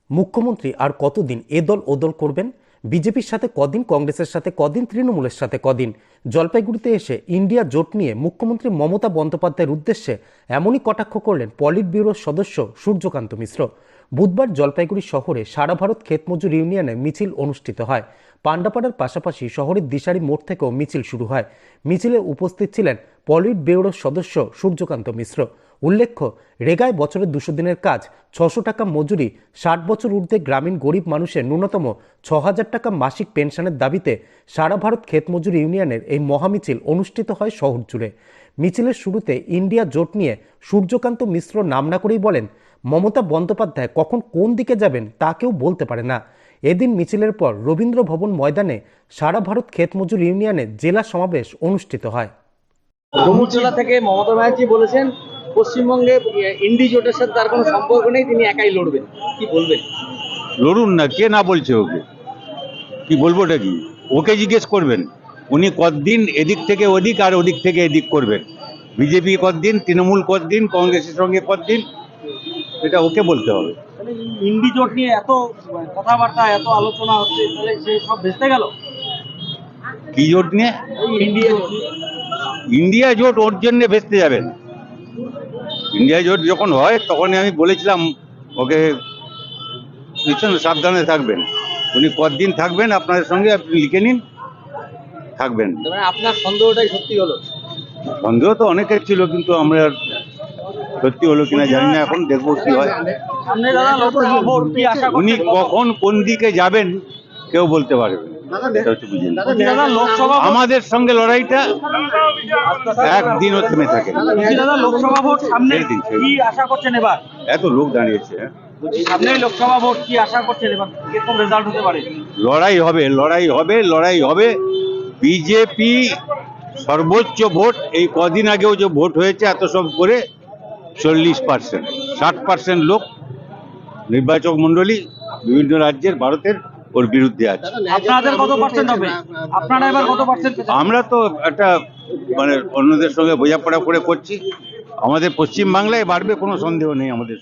মুখ্যমন্ত্রী আর কতদিন এ দল ও দল করবেন? বিজেপির সাথে কদিন, কংগ্রেসের সাথে কদিন, তৃণমূলের সাথে কদিন। জলপাইগুড়িতে এসে ইন্ডিয়া জোট নিয়ে মুখ্যমন্ত্রী মমতা বন্দ্যোপাধ্যায়ের উদ্দেশ্যে এমনই কটাক্ষ করলেন পলিট ব্যুরোর সদস্য সূর্যকান্ত মিশ্র। বুধবার জলপাইগুড়ি শহরে সারা ভারত ক্ষেতমজুর ইউনিয়নে মিছিল অনুষ্ঠিত হয়। পান্ডাপাড়ার পাশাপাশি শহরের দিশারি মোড় থেকেও মিছিল শুরু হয়। মিছিলে উপস্থিত ছিলেন পলিট ব্যুরোর সদস্য সূর্যকান্ত মিশ্র। উল্লেখ্য, রেগায় বছরের 200 দিনের কাজ, 600 টাকা মজুরি, 60 বছর ঊর্ধ্বে গ্রামীণ গরিব মানুষের ন্যূনতম 6000 টাকা মাসিক পেনশনের দাবিতে সারা ভারত ক্ষেতমজুর ইউনিয়নের এই মহামিছিল অনুষ্ঠিত হয় শহর জুড়ে। মিছিলের শুরুতে ইন্ডিয়া জোট নিয়ে সূর্যকান্ত মিশ্র নাম না করেই বলেন, মমতা বন্দ্যোপাধ্যায় কখন কোন দিকে যাবেন তা কেউ বলতে পারে না। এদিন মিছিলের পর রবীন্দ্র ভবন ময়দানে সারা ভারত ক্ষেতমজুর ইউনিয়নের জেলা সমাবেশ অনুষ্ঠিত হয়। ডুমুরজলা থেকে মমতা ব্যানার্জি বলেছেন পশ্চিমবঙ্গে ইন্ডি জোটের সাথে তার কোনো সম্পর্ক নেই, তিনি একাই লড়বেন। কি বলবেন? লড়ুন না, কে না বলছে? ওকে কি বলবো? ওটা কি ওকে জিজ্ঞেস করবেন? উনি কতদিন এদিক থেকে ওদিক আর ওদিক থেকে এদিক করবেন? বিজেপি কতদিন, তৃণমূল কতদিন, কংগ্রেসের সঙ্গে কতদিন, এটা ওকে বলতে হবে। ইন্ডি জোট নিয়ে এত কথাবার্তা, এত আলোচনা হচ্ছে, তাহলে সে সব ভেস্তে গেল। কি জোট নিয়ে? ইন্ডিয়া জোট ওর জন্য ভেস্তে যাবেন। ইন্ডিয়া জোট যখন হয় তখনই আমি বলেছিলাম ওকে সাবধানে থাকবেন। উনি কতদিন থাকবেন আপনাদের সঙ্গে আপনি লিখে নিন, থাকবেন। আপনার সন্দেহটাই সত্যি হলো? সন্দেহ তো অনেকের ছিল, কিন্তু আমরা সত্যি হলো কিনা জানি না, এখন দেখবো কি হয়। উনি কখন কোন দিকে যাবেন কেউ বলতে পারবে না। আমাদের সঙ্গে লড়াইটা একদিনও থেমে থাকে। লোকসভা ভোট সামনে, কি আশা করছেন এবার? এত লোক দাঁড়িয়েছে, সামনে লোকসভা ভোট, কি আশা করছেন এবার কিরকম রেজাল্ট হতে পারে? লড়াই হবে, লড়াই হবে, লড়াই হবে। বিজেপি সর্বোচ্চ ভোট, এই কদিন আগেও যে ভোট হয়েছে এত সব করে 40%, 60% লোক নির্বাচক মন্ডলী বিভিন্ন রাজ্যের ভারতের ওর বিরুদ্ধে আছে। আপনাদের কত পার্সেন্ট হবে? আপনারা এবার কত পার্সেন্ট? আমরা তো একটা অন্যদের সঙ্গে বোঝাপড়া করে করছি। আমাদের পশ্চিম বাংলায় বাড়বে, কোনো সন্দেহ নেই আমাদের।